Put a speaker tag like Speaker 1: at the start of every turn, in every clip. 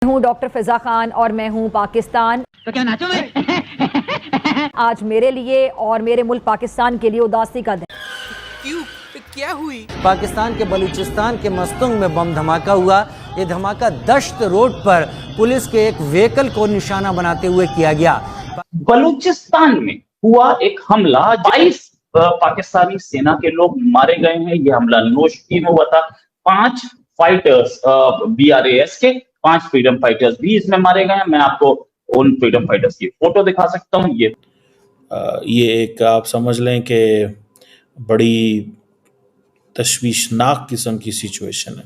Speaker 1: हूँ डॉक्टर फिजा खान और मैं हूँ पाकिस्तान।
Speaker 2: तो क्या नाचो मैं?
Speaker 1: आज मेरे लिए और मेरे मुल्क पाकिस्तान के लिए उदासी का दिन।
Speaker 3: क्यों? क्या हुई?
Speaker 4: पाकिस्तान के बलूचिस्तान के मस्तुंग में बम धमाका हुआ। ये धमाका दश्त रोड पर पुलिस के एक व्हीकल को निशाना बनाते हुए किया गया।
Speaker 5: बलूचिस्तान में हुआ एक हमला, 22 पाकिस्तानी सेना के लोग मारे गए हैं। यह हमला नोशकी में हुआ था। 5 फाइटर्स BRAS के, 5 फ्रीडम फाइटर्स भी इसमें मारे गए हैं। मैं आपको उन फ्रीडम फाइटर्स की फोटो दिखा सकता हूं।
Speaker 6: ये एक आप समझ लें कि बड़ी तशवीशनाक किस्म की सिचुएशन है।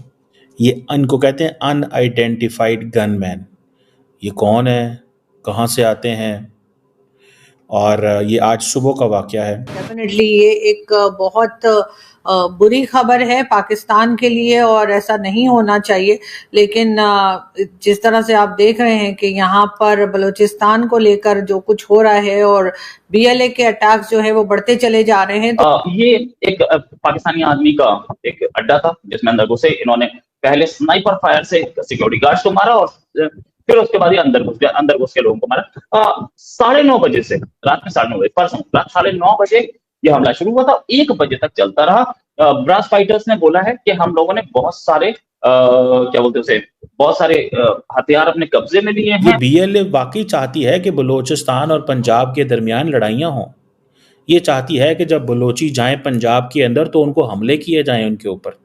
Speaker 6: ये इनको कहते हैं अनआइडेंटिफाइड गनमैन। ये कौन है, कहाँ से आते हैं, और ये आज सुबह का वाकया है।
Speaker 7: डेफिनेटली ये एक बहुत बुरी खबर है पाकिस्तान के लिए और ऐसा नहीं होना चाहिए। लेकिन जिस तरह से आप देख रहे हैं कि यहाँ पर बलूचिस्तान को लेकर जो कुछ हो रहा है और BLA के अटैक्स जो है वो बढ़ते चले जा रहे हैं।
Speaker 5: ये एक पाकिस्तानी आदमी का एक अड्डा था जिसमें अंदर घुसे। इन्होंने पहले स्नाइपर फायर से सिक्योरिटी गार्ड्स को मारा और फिर उसके बाद अंदर घुस के लोगों को मारा। 9:30 बजे से रात में 9:30 बजे, परसों रात 9:30 बजे यह हमला शुरू हुआ था। 1 बजे तक चलता रहा। ब्रास फाइटर्स ने बोला है कि हम लोगों ने बहुत सारे हथियार अपने कब्जे में लिए हैं।
Speaker 6: BLA वाकई चाहती है कि बलूचिस्तान और पंजाब के दरमियान लड़ाइयाँ हों। ये चाहती है कि जब बलोची जाएं पंजाब के अंदर तो उनको हमले किए जाएं उनके ऊपर।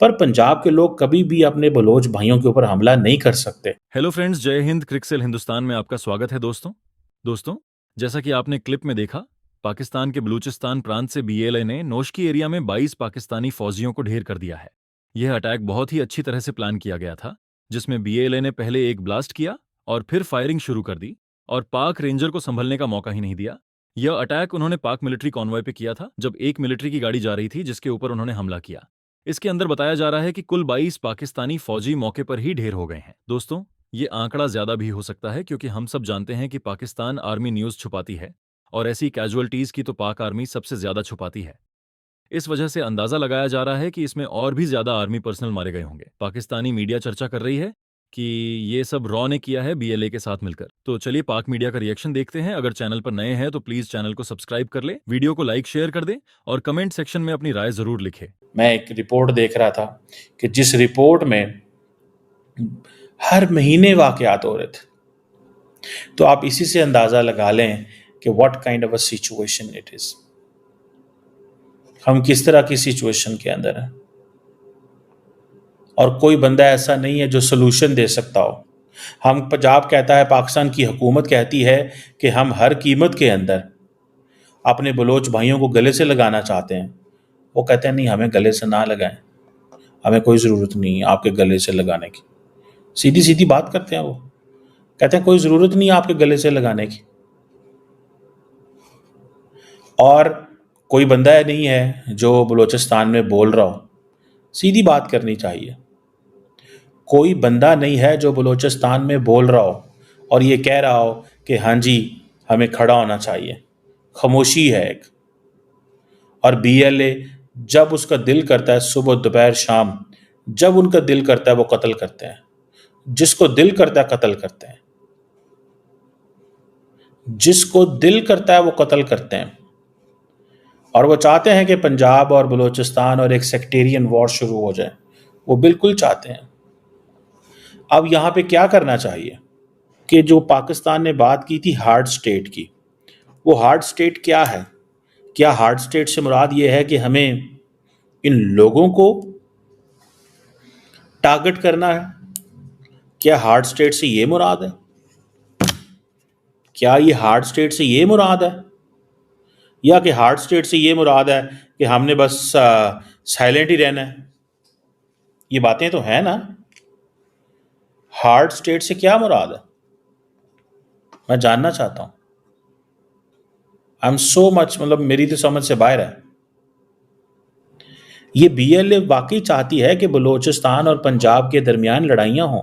Speaker 6: पर पंजाब के लोग कभी भी अपने बलोच भाइयों के ऊपर हमला नहीं कर सकते।
Speaker 8: हेलो फ्रेंड्स, जय हिंद। क्रिकसेल हिंदुस्तान में आपका स्वागत है दोस्तों, जैसा कि आपने क्लिप में देखा, पाकिस्तान के बलूचिस्तान प्रांत से BLA ने नोशकी एरिया में 22 पाकिस्तानी फौजियों को ढेर कर दिया है। यह अटैक बहुत ही अच्छी तरह से प्लान किया गया था, जिसमें BLA ने पहले एक ब्लास्ट किया और फिर फायरिंग शुरू कर दी और पाक रेंजर को संभलने का मौका ही नहीं दिया। यह अटैक उन्होंने पाक मिलिट्री कॉन्वॉय पे किया था, जब एक मिलिट्री की गाड़ी जा रही थी जिसके ऊपर उन्होंने हमला किया। इसके अंदर बताया जा रहा है कि कुल 22 पाकिस्तानी फौजी मौके पर ही ढेर हो गए हैं। दोस्तों, ये आंकड़ा ज्यादा भी हो सकता है, क्योंकि हम सब जानते हैं कि पाकिस्तान आर्मी न्यूज़ छुपाती है और ऐसी कैजुअलिटीज की तो पाक आर्मी सबसे ज्यादा छुपाती है। इस वजह से अंदाजा लगाया जा रहा है कि इसमें और भी ज्यादा आर्मी पर्सनल मारे गए होंगे। पाकिस्तानी मीडिया चर्चा कर रही है कि ये सब रॉ ने किया है BLA के साथ मिलकर। तो चलिए पाक मीडिया का रिएक्शन देखते हैं। अगर चैनल पर नए हैं तो प्लीज चैनल को सब्सक्राइब कर ले, वीडियो को लाइक शेयर कर दे और कमेंट सेक्शन में अपनी राय जरूर लिखे।
Speaker 6: मैं एक रिपोर्ट देख रहा था कि जिस रिपोर्ट में हर महीने वाकयात हो रहे थे, तो आप इसी से अंदाजा लगा लें कि what kind of a situation it is. हम किस तरह की सिचुएशन के अंदर हैं और कोई बंदा ऐसा नहीं है जो सोल्यूशन दे सकता हो। हम पंजाब कहता है, पाकिस्तान की हुकूमत कहती है कि हम हर कीमत के अंदर अपने बलोच भाइयों को गले से लगाना चाहते हैं। वो कहते हैं नहीं, हमें गले से ना लगाएं, हमें कोई ज़रूरत नहीं है आपके गले से लगाने की। सीधी सीधी बात करते हैं। वो कहते हैं कोई ज़रूरत नहीं है आपके गले से लगाने की। और कोई बंदा नहीं है जो बलूचिस्तान में बोल रहा हो। सीधी बात करनी चाहिए। कोई बंदा नहीं है जो बलूचिस्तान में बोल रहा हो और ये कह रहा हो कि हाँ जी हमें खड़ा होना चाहिए। खामोशी है एक। और BLA जब उसका दिल करता है, सुबह दोपहर शाम, जब उनका दिल करता है वो कत्ल करते हैं। जिसको दिल करता है कत्ल करते हैं। जिसको दिल करता है वो कत्ल करते हैं। और वो चाहते हैं कि पंजाब और बलूचिस्तान और एक सेक्टेरियन वॉर शुरू हो जाए। वो बिल्कुल चाहते हैं। अब यहाँ पे क्या करना चाहिए कि जो पाकिस्तान ने बात की थी हार्ड स्टेट की, वो हार्ड स्टेट क्या है? क्या हार्ड स्टेट से मुराद ये है कि हमें इन लोगों को टारगेट करना है? क्या हार्ड स्टेट से ये मुराद है? क्या ये हार्ड स्टेट से ये मुराद है? या कि हार्ड स्टेट से ये मुराद है कि हमने बस साइलेंट ही रहना है? ये बातें तो हैं ना। हार्ड स्टेट से क्या मुराद है? मैं जानना चाहता हूं। आई एम सो मच, मतलब मेरी तो समझ से बाहर है। ये BLA वाकई चाहती है कि बलूचिस्तान और पंजाब के दरमियान लड़ाइयाँ हों।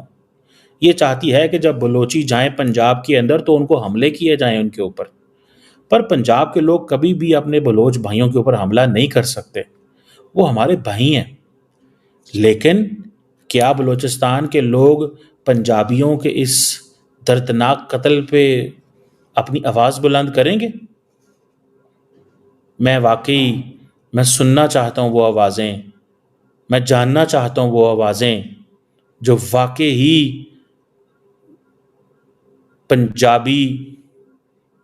Speaker 6: ये चाहती है कि जब बलोची जाएं पंजाब के अंदर तो उनको हमले किए जाएं उनके ऊपर। पर पंजाब के लोग कभी भी अपने बलोच भाइयों के ऊपर हमला नहीं कर सकते। वो हमारे भाई हैं। लेकिन क्या बलूचिस्तान के लोग पंजाबियों के इस दर्दनाक कत्ल पे अपनी आवाज़ बुलंद करेंगे? मैं सुनना चाहता हूँ वो आवाज़ें, मैं जानना चाहता हूँ वो आवाज़ें जो वाकई ही पंजाबी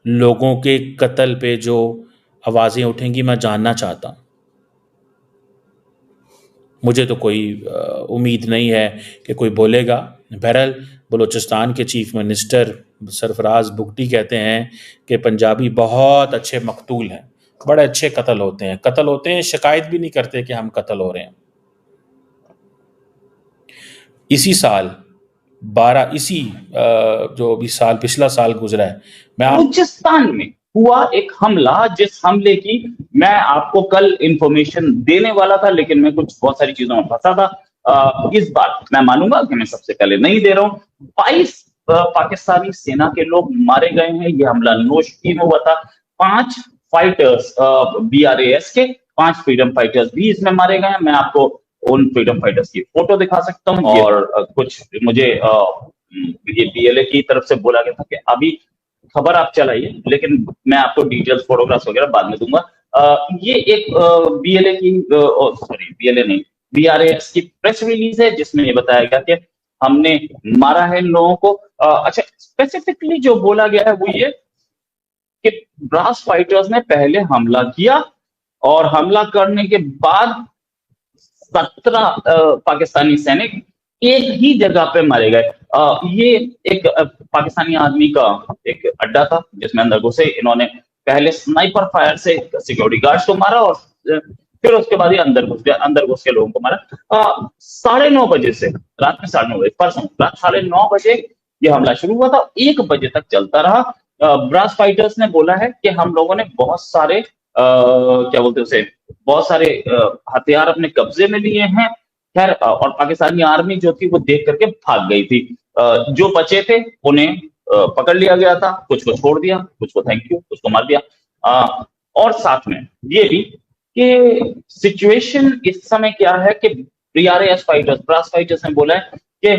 Speaker 6: लोगों के कत्ल पे जो आवाज़ें उठेंगी, मैं जानना चाहता हूँ। मुझे तो कोई उम्मीद नहीं है कि कोई बोलेगा। बहरहाल बलूचिस्तान के चीफ मिनिस्टर सरफराज बुगटी कहते हैं कि पंजाबी बहुत अच्छे मकतूल हैं, बड़े अच्छे कत्ल होते हैं, शिकायत भी नहीं करते कि हम कत्ल हो रहे हैं। इसी साल जो अभी पिछला साल गुजरा है,
Speaker 5: बलूचिस्तान में हुआ एक हमला, जिस हमले की मैं आपको कल इंफॉर्मेशन देने वाला था, लेकिन मैं कुछ बहुत सारी चीजों में फंसा था। इस बार मैं मानूंगा कि मैं सबसे पहले नहीं दे रहा हूं। 22 पाकिस्तानी सेना के लोग मारे गए हैं। यह हमला नोशकी में हुआ था। 5 फाइटर्स BRAS के 5 फ्रीडम फाइटर्स भी इसमें मारे गए हैं। मैं आपको उन फ्रीडम फाइटर्स की फोटो दिखा सकता हूं। और कुछ मुझे ये BLA की तरफ से बोला गया था कि अभी खबर आप चलाइए, लेकिन मैं आपको डिटेल्स, फोटोग्राफ्स वगैरह बाद में दूंगा। ये एक BRAS की प्रेस रिलीज है, जिसमें ये बताया गया कि हमने मारा है इन लोगों को। अच्छा, स्पेसिफिकली जो बोला गया है वो ये कि ब्रास फाइटर्स ने पहले हमला किया और हमला करने के बाद 17 पाकिस्तानी सैनिक एक ही जगह पे मारे गए। ये एक पाकिस्तानी आदमी का एक अड्डा था, जिसमें अंदर घुसे इन्होंने पहले स्नाइपर फायर से सिक्योरिटी गार्ड्स को मारा और फिर उसके बाद ये अंदर घुस के लोगों को मारा। 9:30 बजे से रात में 9:30 बजे, परसों रात 9:30 बजे ये हमला शुरू हुआ था, 1 बजे तक चलता रहा। ब्रास फाइटर्स ने बोला है कि हम लोगों ने बहुत सारे हथियार अपने कब्जे में लिए हैं। खैर, और पाकिस्तानी आर्मी जो थी वो देख करके भाग गई थी। जो बचे थे उन्हें पकड़ लिया गया था, कुछ को छोड़ दिया, कुछ को थैंक यू, कुछ को मार दिया। और साथ में ये भी कि सिचुएशन इस समय क्या है कि ब्रास फाइटर्स ने बोला है कि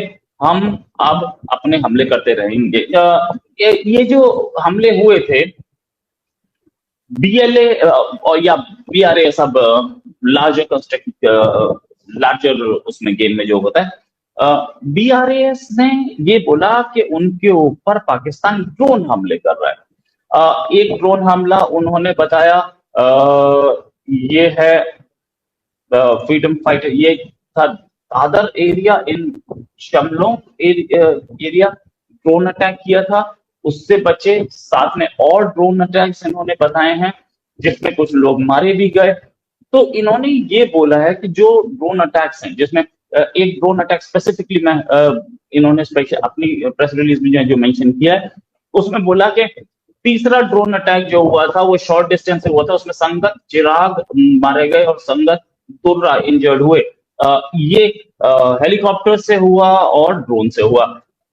Speaker 5: हम अब अपने हमले करते रहेंगे। ये जो हमले हुए थे, BLA या BRAS, अब लार्जर उसमें गेम में जो होता है, BRAS ने ये बोला कि उनके ऊपर पाकिस्तान ड्रोन हमले कर रहा है। एक ड्रोन हमला उन्होंने बताया, ये है फ्रीडम फाइटर, ये था दादर एरिया, इन शमलों एरिया ड्रोन अटैक किया था, उससे बचे। साथ में और ड्रोन अटैक्स इन्होंने बताए हैं, जिसमें कुछ लोग मारे भी गए। तो इन्होंने ये बोला है कि जो ड्रोन अटैक्स हैं, जिसमें एक ड्रोन अटैक स्पेसिफिकली इन्होंने अपनी प्रेस रिलीज में जो मेंशन किया है, उसमें बोला कि तीसरा ड्रोन अटैक जो हुआ था वो शॉर्ट डिस्टेंस से हुआ था, उसमें संगत चिराग मारे गए और संगत तुर्रा इंजर्ड हुए। ये हेलीकॉप्टर से हुआ और ड्रोन से हुआ।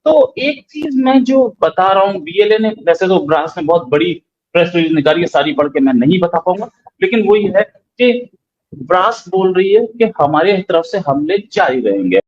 Speaker 5: तो एक चीज मैं जो बता रहा हूँ, BLA ने, वैसे तो ब्रास ने बहुत बड़ी प्रेस रिलीज निकाली है, सारी पढ़ के मैं नहीं बता पाऊंगा, लेकिन वही है कि ब्रास बोल रही है कि हमारे तरफ से हमले जारी रहेंगे।